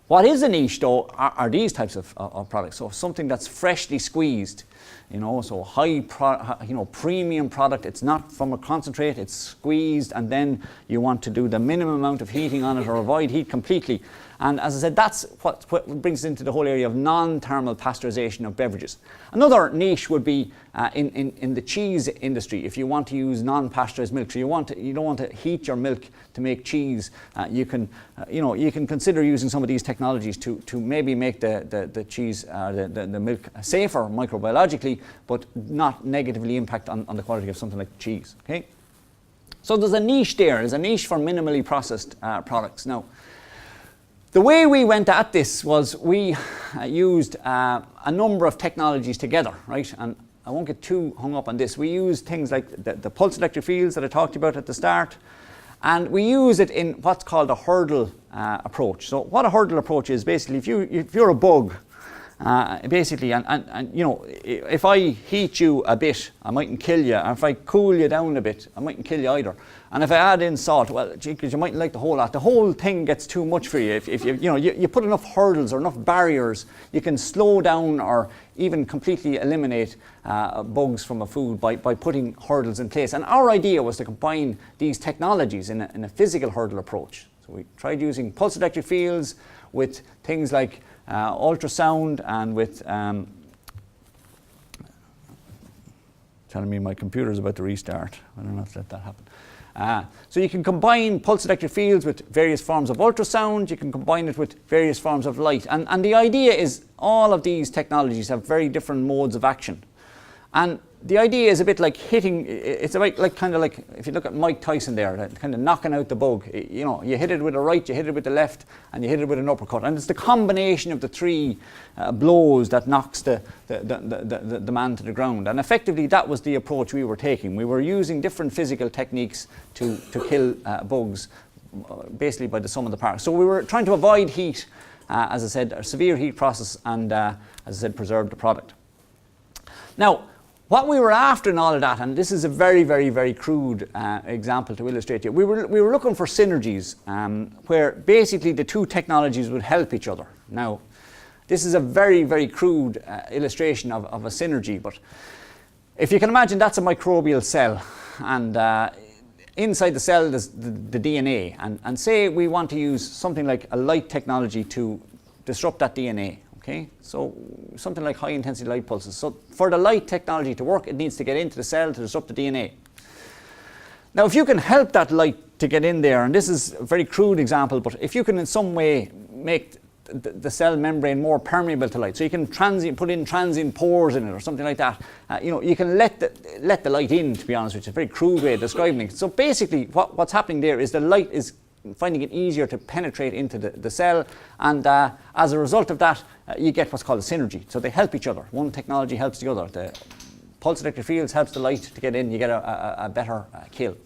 What is a niche, though, are these types of products. So something that's freshly squeezed. You know, so premium product. It's not from a concentrate, it's squeezed, and then you want to do the minimum amount of heating on it or avoid heat completely. And as I said, that's what brings us into the whole area of non-thermal pasteurization of beverages. Another niche would be in the cheese industry. If you want to use non-pasteurized milk, so you don't want to heat your milk to make cheese, you can consider using some of these technologies to maybe make the cheese, the milk safer microbiologically, but not negatively impact on the quality of something like cheese. Okay, so there's a niche there. There's a niche for minimally processed products. Now, the way we went at this was we used a number of technologies together, right? And I won't get too hung up on this. We used things like the pulse electric fields that I talked about at the start, and we use it in what's called a hurdle approach. So what a hurdle approach is, basically, if you're a bug, basically, and you know, if I heat you a bit, I mightn't kill you. And if I cool you down a bit, I mightn't kill you either. And if I add in salt, well, because you mightn't like the whole lot. The whole thing gets too much for you. If you put enough hurdles or enough barriers, you can slow down or even completely eliminate bugs from a food by putting hurdles in place. And our idea was to combine these technologies in a physical hurdle approach. So we tried using pulse electric fields with things like ultrasound and with telling me my computer's about to restart. I don't have to let that happen. So you can combine pulse electric fields with various forms of ultrasound. You can combine it with various forms of light. And the idea is all of these technologies have very different modes of action. And the idea is a bit like hitting, it's like kind of like, if you look at Mike Tyson there, kind of knocking out the bug. You know, you hit it with the right, you hit it with the left, and you hit it with an uppercut. And it's the combination of the three blows that knocks the man to the ground. And effectively, that was the approach we were taking. We were using different physical techniques to kill bugs, basically by the sum of the parts. So we were trying to avoid heat, as I said, a severe heat process, and as I said, preserve the product. Now, what we were after in all of that, and this is a very, very, very crude example to illustrate it, we were looking for synergies where basically the two technologies would help each other. Now, this is a very, very crude illustration of a synergy, but if you can imagine, that's a microbial cell, and inside the cell there's the DNA, and say we want to use something like a light technology to disrupt that DNA. Okay, so something like high intensity light pulses. So for the light technology to work, it needs to get into the cell to disrupt the DNA. Now, if you can help that light to get in there, and this is a very crude example, but if you can in some way make the cell membrane more permeable to light, so you can put in transient pores in it or something like that, you can let the light in, to be honest, which is a very crude way of describing it. So basically what's happening there is the light is finding it easier to penetrate into the cell, and as a result of that, you get what's called a synergy. So they help each other. One technology helps the other. The pulse electric fields helps the light to get in. You get a better kill.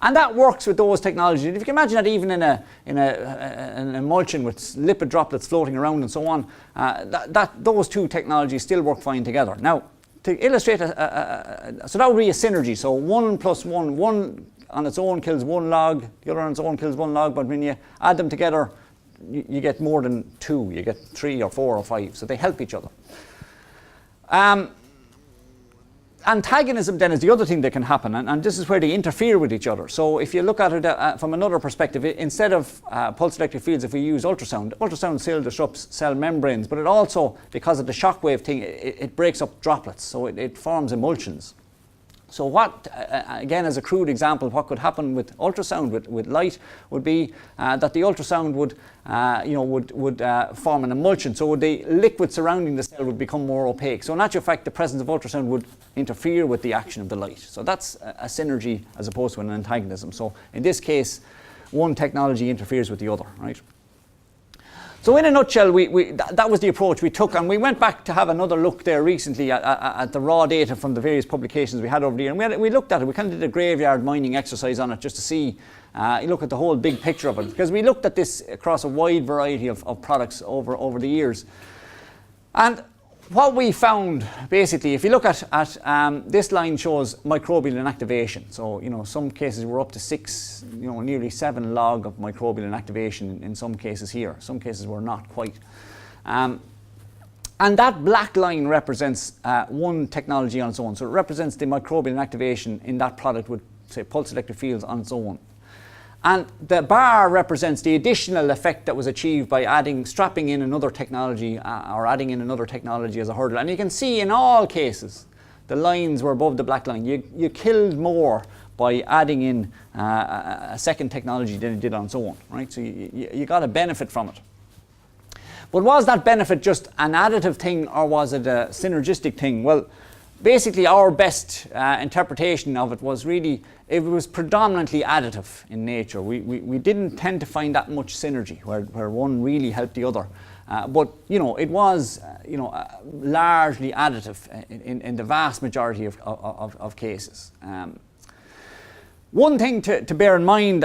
And that works with those technologies. If you can imagine that even in an emulsion with lipid droplets floating around and so on, those two technologies still work fine together. Now, to illustrate, so that would be a synergy. So 1 + 1, one on its own kills one log, the other on its own kills one log, but when you add them together, you get more than 2. You get 3 or 4 or 5, so they help each other. Antagonism then is the other thing that can happen, and this is where they interfere with each other. So if you look at it from another perspective, instead of pulse electric fields, if we use ultrasound still disrupts cell membranes, but it also, because of the shockwave thing, it breaks up droplets, so it forms emulsions. So what, again, as a crude example, what could happen with ultrasound, with light, would be that the ultrasound would form an emulsion. So the liquid surrounding the cell would become more opaque. So in actual fact, the presence of ultrasound would interfere with the action of the light. So that's a synergy as opposed to an antagonism. So in this case, one technology interferes with the other, right? So in a nutshell, that was the approach we took, and we went back to have another look there recently at the raw data from the various publications we had over the year, and we looked at it. We kind of did a graveyard mining exercise on it just to see, look at the whole big picture of it, because we looked at this across a wide variety of products over the years. And what we found, basically, if you look at this line shows microbial inactivation. So, some cases we're up to 6, nearly 7 log of microbial inactivation in some cases here. Some cases we're not quite. And that black line represents one technology on its own. So it represents the microbial inactivation in that product with, say, pulse electric fields on its own. And the bar represents the additional effect that was achieved by strapping in another technology or adding in another technology as a hurdle. And you can see in all cases, the lines were above the black line. You killed more by adding in a second technology than you did on its own, right? So you got a benefit from it. But was that benefit just an additive thing, or was it a synergistic thing? Well, basically our best interpretation of it was really, it was predominantly additive in nature. We didn't tend to find that much synergy where one really helped the other. But it was largely additive in the vast majority of cases. One thing to bear in mind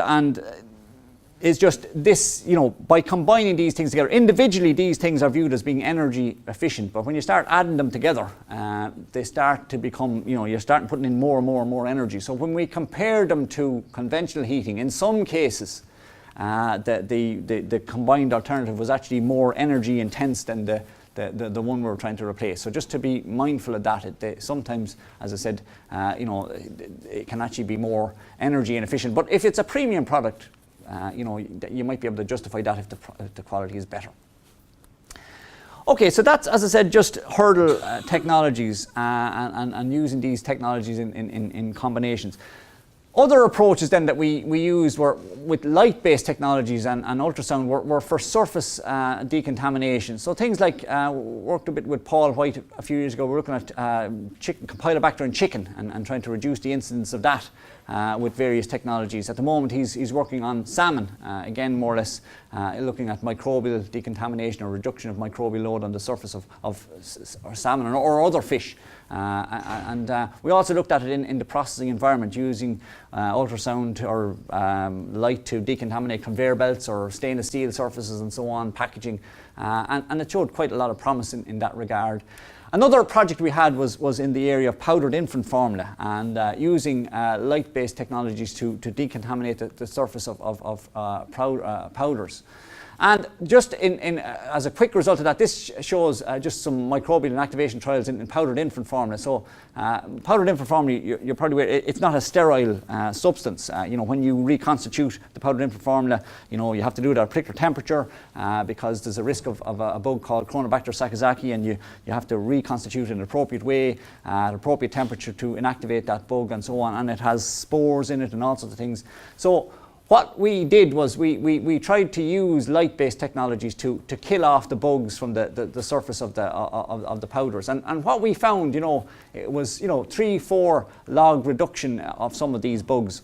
is just this, by combining these things together, individually these things are viewed as being energy efficient, but when you start adding them together, they start to become, you're starting putting in more and more and more energy. So when we compare them to conventional heating, in some cases, the combined alternative was actually more energy intense than the one we were trying to replace. So just to be mindful of that, sometimes, as I said, it can actually be more energy inefficient. But if it's a premium product, you might be able to justify that if the quality is better. Okay, so that's, as I said, just hurdle technologies and using these technologies in combinations. Other approaches then that we used were with light-based technologies and ultrasound were for surface decontamination. So things like, worked a bit with Paul White a few years ago, we were looking at Campylobacter in chicken and trying to reduce the incidence of that with various technologies. At the moment he's working on salmon, again more or less looking at microbial decontamination or reduction of microbial load on the surface of salmon or other fish. We also looked at it in the processing environment using ultrasound or light to decontaminate conveyor belts or stainless steel surfaces and so on, packaging, and it showed quite a lot of promise in that regard. Another project we had was in the area of powdered infant formula and using light-based technologies to decontaminate the surface of powders. And just as a quick result of that, this shows just some microbial inactivation trials in powdered infant formula. So powdered infant formula, you're probably aware, it's not a sterile substance. When you reconstitute the powdered infant formula, you have to do it at a particular temperature because there's a risk of a bug called Chronobacter sakazaki, and you have to reconstitute in an appropriate way at an appropriate temperature to inactivate that bug and so on. And it has spores in it and all sorts of things. So what we did was we tried to use light-based technologies to kill off the bugs from the surface of the powders. And what we found, it was 3-4 log reduction of some of these bugs.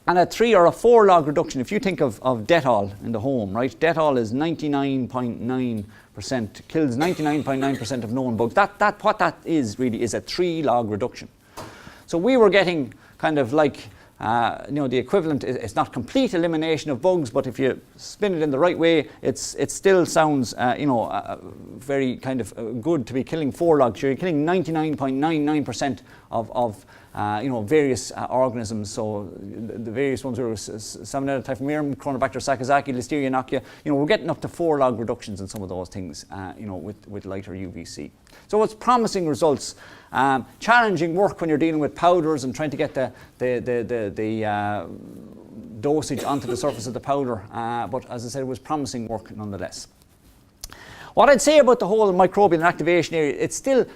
And a 3 or a 4 log reduction, if you think of Dettol in the home, right? Dettol is 99.9%, kills 99.9% of known bugs. What that is really is a 3 log reduction. So we were getting kind of like the equivalent. It's not complete elimination of bugs, but if you spin it in the right way, it still sounds very kind of good to be killing 4 logs. You're killing 99.99% of various organisms. So the various ones were Salmonella typhimurium, Chronobacter sakazaki, Listeria nokia. We're getting up to 4 log reductions in some of those things. With lighter UVC. So it's promising results. Challenging work when you're dealing with powders and trying to get the dosage onto the surface of the powder. But as I said, it was promising work nonetheless. What I'd say about the whole microbial inactivation area,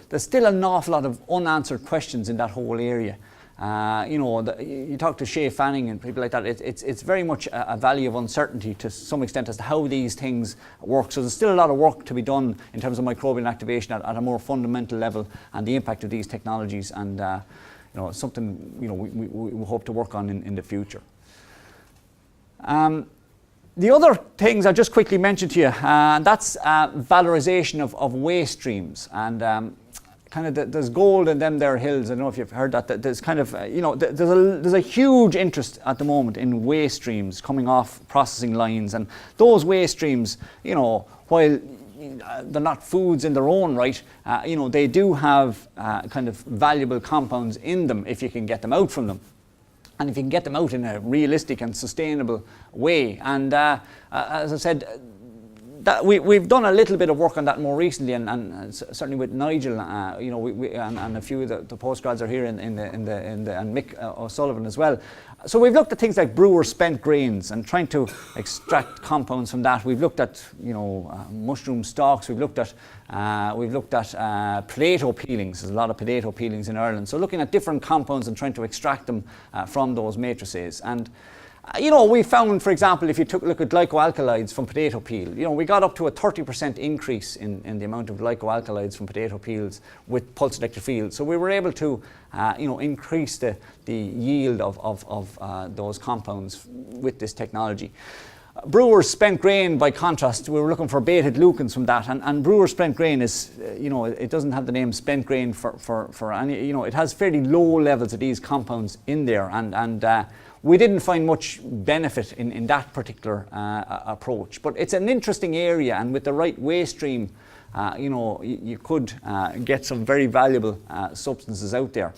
there's still an awful lot of unanswered questions in that whole area. You talk to Shay Fanning and people like that, it's very much a valley of uncertainty to some extent as to how these things work. So there's still a lot of work to be done in terms of microbial inactivation at a more fundamental level and the impact of these technologies, and something we hope to work on in the future. The other things I'll just quickly mention to you, that's valorisation of waste streams, and there's gold in them there hills. I don't know if you've heard that. There's kind of there's a huge interest at the moment in waste streams coming off processing lines, and those waste streams, while they're not foods in their own right, they do have kind of valuable compounds in them if you can get them out from them. And if you can get them out in a realistic and sustainable way. And as I said, that we've done a little bit of work on that more recently, and certainly with Nigel, you know, and a few of the postgrads are here and Mick O'Sullivan as well. So we've looked at things like brewer spent grains and trying to extract compounds from that. We've looked at, you know, mushroom stalks. We've looked at potato peelings. There's a lot of potato peelings in Ireland. So looking at different compounds and trying to extract them from those matrices. And you know, we found, for example, if you took a look at glycoalkaloids from potato peel, you know, we got up to a 30% increase in the amount of glycoalkaloids from potato peels with pulse electric fields. So we were able to, you know, increase the yield of those compounds with this technology. Brewer's spent grain, by contrast, we were looking for beta-glucans from that, and brewer's spent grain is, you know, it doesn't have the name spent grain for any, you know, it has fairly low levels of these compounds in there, and we didn't find much benefit in that particular approach. But it's an interesting area, and with the right waste stream, you know, you could get some very valuable substances out there.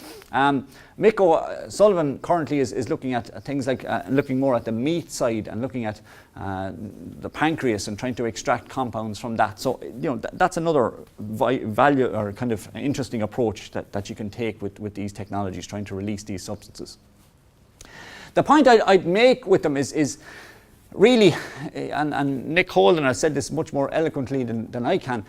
Mick O'Sullivan currently is looking at things like looking more at the meat side and looking at the pancreas and trying to extract compounds from that. So, you know, that's another value or kind of interesting approach that you can take with these technologies, trying to release these substances. The point I'd make with them is really, and Nick Holden has said this much more eloquently than I can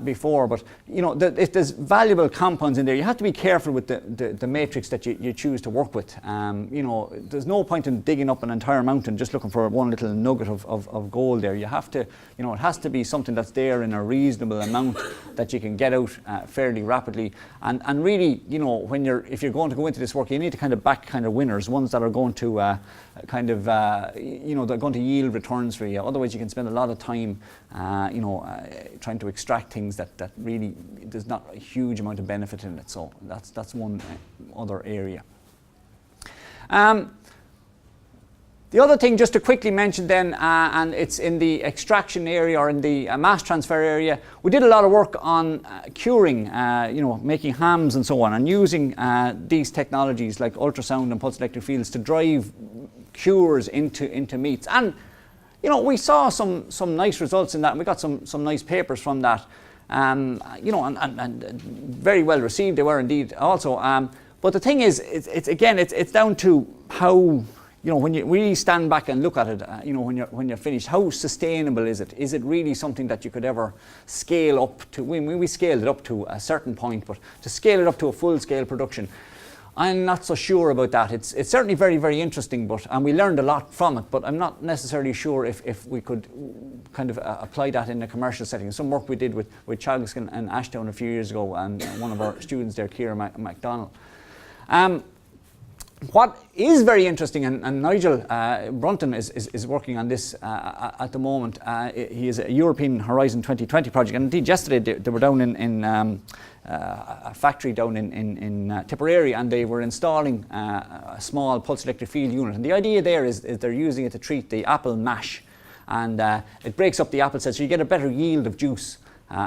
before, but you know, if there's valuable compounds in there, you have to be careful with the matrix that you choose to work with. You know, there's no point in digging up an entire mountain just looking for one little nugget of gold there. You have to, you know, it has to be something that's there in a reasonable amount that you can get out fairly rapidly. And really, you know, if you're going to go into this work, you need to kind of back kind of winners, ones that are going to you know, they're going to yield returns for you. Otherwise, you can spend a lot of time, you know, trying to extract things that really there's not a huge amount of benefit in it. So that's one other area. The other thing, just to quickly mention then, and it's in the extraction area or in the mass transfer area, we did a lot of work on curing, you know, making hams and so on, and using these technologies like ultrasound and pulse electric fields to drive cures into meats. And you know, we saw some nice results in that, and we got some nice papers from that. You know, and very well received they were indeed also. But the thing is, it's down to how, you know, when you really stand back and look at it, you know, when you're finished, how sustainable is it? Is it really something that you could ever scale up to? We scaled it up to a certain point, but to scale it up to a full-scale production, I'm not so sure about that. It's certainly very, very interesting, and we learned a lot from it, but I'm not necessarily sure if we could kind of apply that in a commercial setting. Some work we did with Chagskin and Ashdown a few years ago, and one of our students there, Ciara MacDonald. What is very interesting, and Nigel Brunton is working on this at the moment. He is a European Horizon 2020 project, and indeed yesterday they were down in a factory down in Tipperary, and they were installing a small pulse electric field unit. And the idea there is they're using it to treat the apple mash, and it breaks up the apple cells, so you get a better yield of juice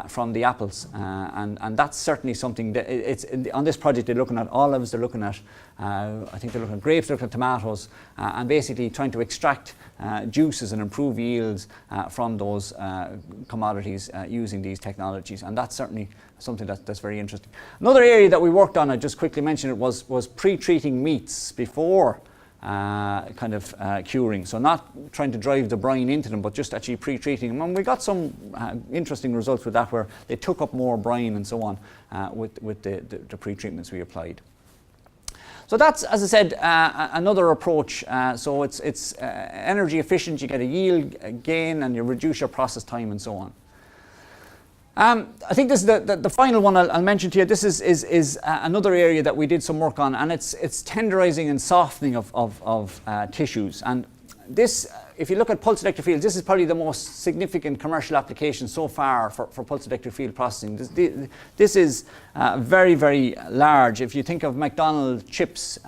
from the apples, and that's certainly something that it's on this project. They're looking at olives, they're looking at I think they're looking at grapes, they're looking at tomatoes, and basically trying to extract juices and improve yields from those commodities using these technologies, and that's certainly something that's very interesting. Another area that we worked on, I just quickly mentioned it, was pre-treating meats before curing. So not trying to drive the brine into them, but just actually pre-treating them. And we got some interesting results with that, where they took up more brine and so on with the pre-treatments we applied. So that's, as I said, another approach. So it's energy efficient, you get a yield gain, and you reduce your process time and so on. I think this is the final one I'll mention to you. This is another area that we did some work on, and it's tenderising and softening of tissues. And this, if you look at pulse electric fields, this is probably the most significant commercial application so far for pulse electric field processing. This is very, very large. If you think of McDonald's chips,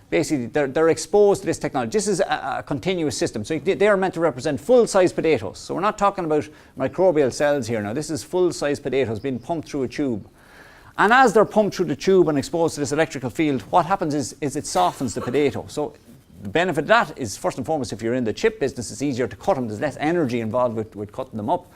basically they're exposed to this technology. This is a continuous system, so they are meant to represent full-size potatoes. So we're not talking about microbial cells here now. This is full-size potatoes being pumped through a tube. And as they're pumped through the tube and exposed to this electrical field, what happens is it softens the potato. So the benefit of that is, first and foremost, if you're in the chip business, it's easier to cut them. There's less energy involved with cutting them up.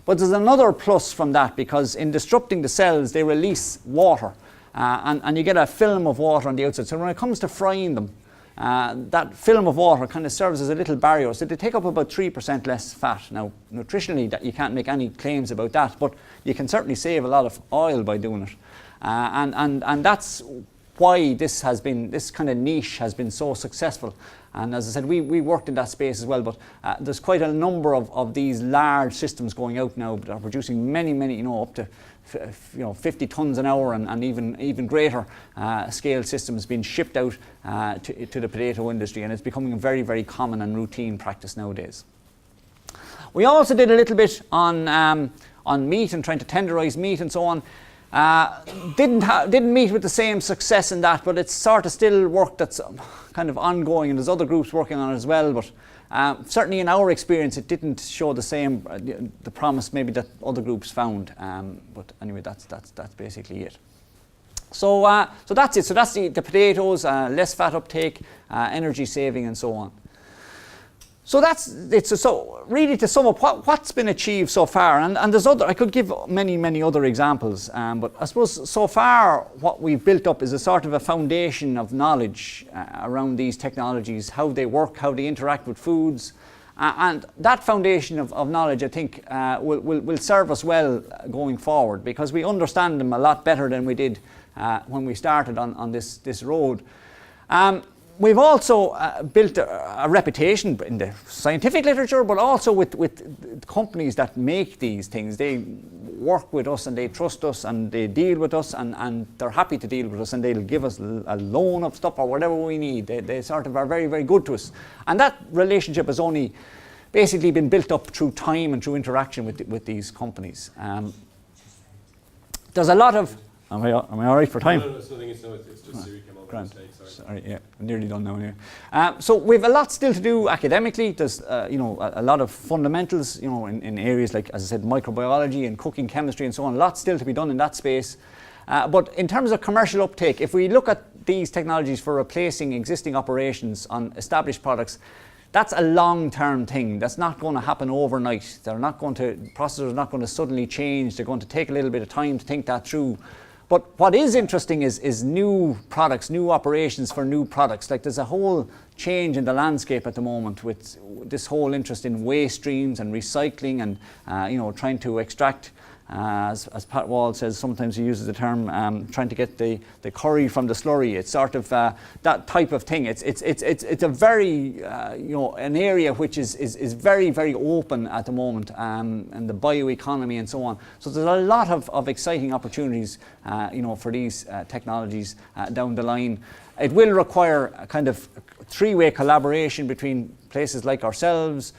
But there's another plus from that, because in disrupting the cells, they release water. And you get a film of water on the outside. So when it comes to frying them, that film of water kind of serves as a little barrier. So they take up about 3% less fat. Now, nutritionally, that you can't make any claims about that, but you can certainly save a lot of oil by doing it. And that's why this kind of niche has been so successful. And as I said, we worked in that space as well, but there's quite a number of these large systems going out now that are producing many, up to 50 tons an hour and even greater scale systems being shipped out to the potato industry, and it's becoming a very, very common and routine practice nowadays. We also did a little bit on meat and trying to tenderize meat and so on. Didn't meet with the same success in that, but it's sort of still work that's kind of ongoing, and there's other groups working on it as well, but certainly in our experience it didn't show the same the promise maybe that other groups found, but anyway, that's basically it. So that's it. So that's the potatoes, less fat uptake, energy saving and so on. So that's it. So really, to sum up, what's been achieved so far, and there's I could give many other examples, but I suppose so far what we've built up is a sort of a foundation of knowledge around these technologies, how they work, how they interact with foods, and that foundation of knowledge, I think, will serve us well going forward, because we understand them a lot better than we did when we started on this road. We've also built a reputation in the scientific literature, but also with companies that make these things. They work with us and they trust us and they deal with us, and they're happy to deal with us, and they'll give us a loan of stuff or whatever we need. They sort of are very, very good to us. And that relationship has only basically been built up through time and through interaction with these companies. There's a lot of... Am I all right for time? No, it's nothing. It's just Siri came over. Grand. Sorry, yeah, I'm nearly done now anyway. So we've a lot still to do academically. There's a lot of fundamentals, in areas like, as I said, microbiology and cooking chemistry and so on. A lot still to be done in that space. But in terms of commercial uptake, if we look at these technologies for replacing existing operations on established products, that's a long-term thing. That's not going to happen overnight. Processors are not going to suddenly change. They're going to take a little bit of time to think that through. But what is interesting is new products, new operations for new products. Like, there's a whole change in the landscape at the moment with this whole interest in waste streams and recycling and trying to extract, as Pat Wall says, sometimes he uses the term trying to get the curry from the slurry. It's sort of that type of thing. It's a very an area which is very, very open at the moment, and the bioeconomy and so on. So there's a lot of exciting opportunities for these technologies down the line. It will require a kind of three-way collaboration between places like ourselves.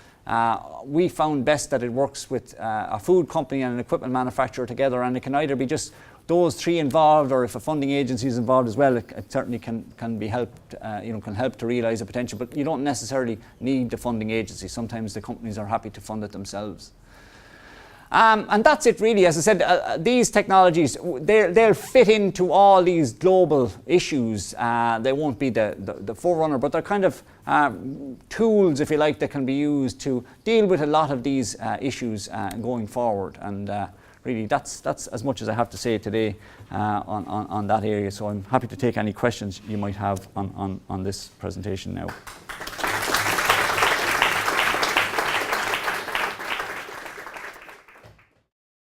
We found best that it works with a food company and an equipment manufacturer together, and it can either be just those three involved, or if a funding agency is involved as well, it certainly can be helped, can help to realise the potential. But you don't necessarily need the funding agency. Sometimes the companies are happy to fund it themselves. And that's it really. As I said, these technologies, they'll fit into all these global issues. They won't be the forerunner, but they're kind of tools, if you like, that can be used to deal with a lot of these issues going forward. And really, that's as much as I have to say today on that area. So I'm happy to take any questions you might have on this presentation now.